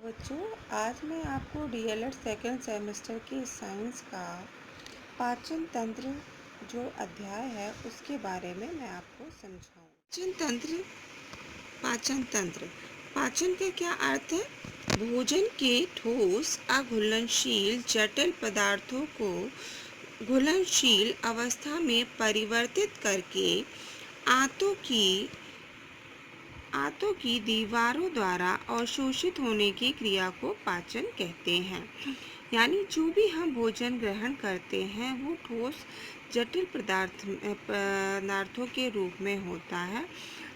बच्चों, आज मैं आपको डीएलएड सेकेंड सेमेस्टर की साइंस का पाचन तंत्र जो अध्याय है उसके बारे में मैं आपको समझाऊँ। पाचन तंत्र पाचन का क्या अर्थ है? भोजन के ठोस अघुलनशील जटिल पदार्थों को घुलनशील अवस्था में परिवर्तित करके आंतों की दीवारों द्वारा अवशोषित होने की क्रिया को पाचन कहते हैं। यानी जो भी हम भोजन ग्रहण करते हैं वो ठोस जटिल पदार्थों के रूप में होता है,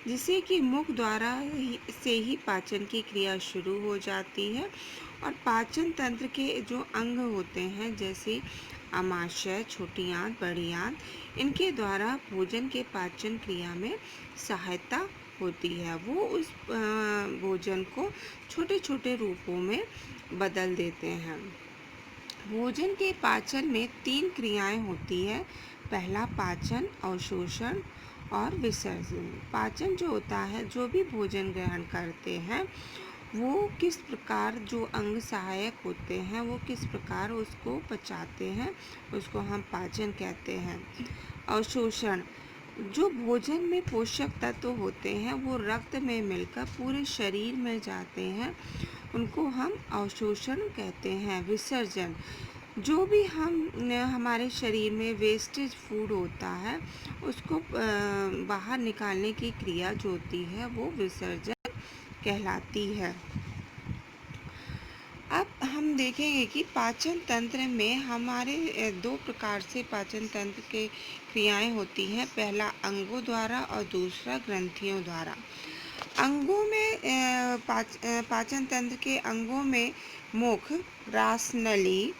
जिसे कि मुख द्वारा से ही पाचन की क्रिया शुरू हो जाती है। और पाचन तंत्र के जो अंग होते हैं जैसे आमाशय, छोटी आंत, बड़ी आंत, इनके द्वारा भोजन के पाचन क्रिया में सहायता होती है। वो उस भोजन को छोटे छोटे रूपों में बदल देते हैं। भोजन के पाचन में 3 क्रियाएं होती है। पहला पाचन, अवशोषण और विसर्जन। पाचन जो होता है, जो भी भोजन ग्रहण करते हैं वो किस प्रकार जो अंग सहायक होते हैं वो किस प्रकार उसको पचाते हैं, उसको हम पाचन कहते हैं। अवशोषण, जो भोजन में पोषक तत्व होते हैं वो रक्त में मिलकर पूरे शरीर में जाते हैं, उनको हम अवशोषण कहते हैं। विसर्जन, जो भी हमारे शरीर में वेस्टेज फूड होता है उसको बाहर निकालने की क्रिया जो होती है वो विसर्जन कहलाती है। अब हम देखेंगे कि पाचन तंत्र में हमारे 2 प्रकार से पाचन तंत्र के क्रियाएं होती हैं। पहला अंगों द्वारा और दूसरा ग्रंथियों द्वारा। अंगों में पाचन तंत्र के अंगों में मुख, रासनली,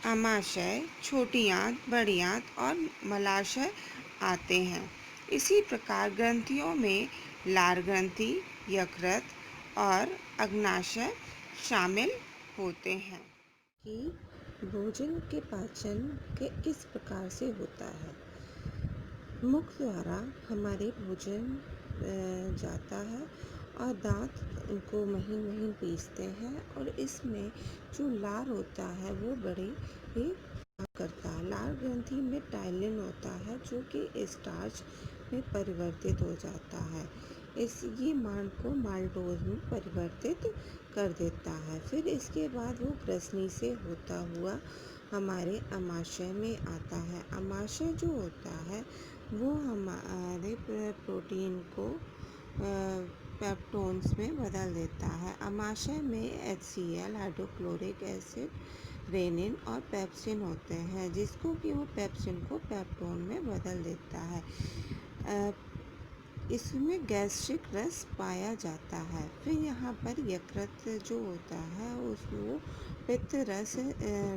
आमाशय, छोटी आंत, बड़ी आंत और मलाशय आते हैं। इसी प्रकार ग्रंथियों में लार ग्रंथि, यकृत और अग्नाशय शामिल होते हैं। कि भोजन के पाचन के किस प्रकार से होता है। मुख द्वारा हमारे भोजन जाता है और दांत उनको महीन महीन पीसते हैं और इसमें जो लार होता है वो बड़े ही करता है। लार ग्रंथि में टाइलिन होता है जो कि स्टार्च में परिवर्तित हो जाता है। ये मांड को माल्टोज में परिवर्तित कर देता है। फिर इसके बाद वो ग्रसनी से होता हुआ हमारे आमाशय में आता है। आमाशय जो होता है वो हमारे प्रोटीन को पेप्टोन्स में बदल देता है। आमाशय में HCl, हाइड्रोक्लोरिक एसिड, रेनिन और पेप्सिन होते हैं, जिसको कि वो पेप्सिन को पेप्टोन में बदल देता है। इसमें गैस्ट्रिक रस पाया जाता है। फिर यहाँ पर यकृत जो होता है उसको पित्त रस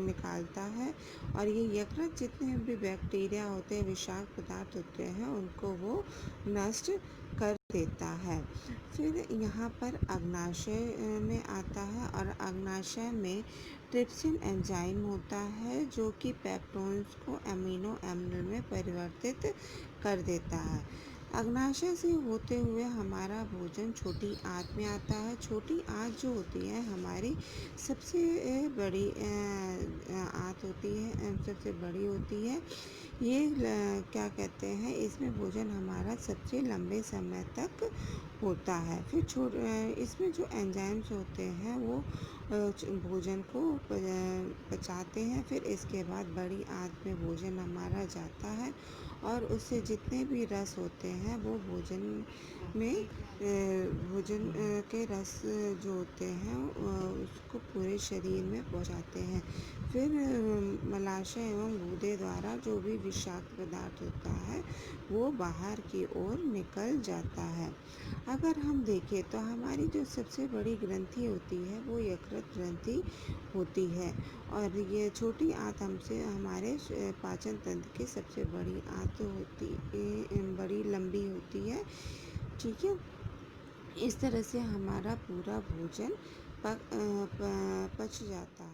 निकालता है और ये यकृत जितने भी बैक्टीरिया होते हैं, विषाक्त पदार्थ होते हैं, उनको वो नष्ट कर देता है। फिर यहाँ पर अग्नाशय में आता है और अग्नाशय में ट्रिप्सिन एंजाइम होता है जो कि पेप्टोन्स को अमीनो एसिड में परिवर्तित कर देता है। अग्नाशय से होते हुए हमारा भोजन छोटी आंत में आता है। छोटी आंत जो होती है हमारी सबसे बड़ी आंत होती है, सबसे बड़ी होती है। ये क्या कहते हैं, इसमें भोजन हमारा सबसे लंबे समय तक होता है। फिर इसमें जो एंजाइम्स होते हैं वो भोजन को पचाते हैं। फिर इसके बाद बड़ी आंत में भोजन हमारा जाता है और उससे जितने भी रस होते हैं वो भोजन के रस जो होते हैं उसको पूरे शरीर में पहुंचाते हैं। फिर मलाशय एवं गूदे द्वारा जो भी विषाक्त पदार्थ होता है वो बाहर की ओर निकल जाता है। अगर हम देखें तो हमारी जो सबसे बड़ी ग्रंथि होती है वो यकृत ग्रंथि होती है और ये छोटी आंत हमारे पाचन तंत्र की सबसे बड़ी आंत होती बड़ी लंबी होती है। ठीक है, इस तरह से हमारा पूरा भोजन पच जाता है।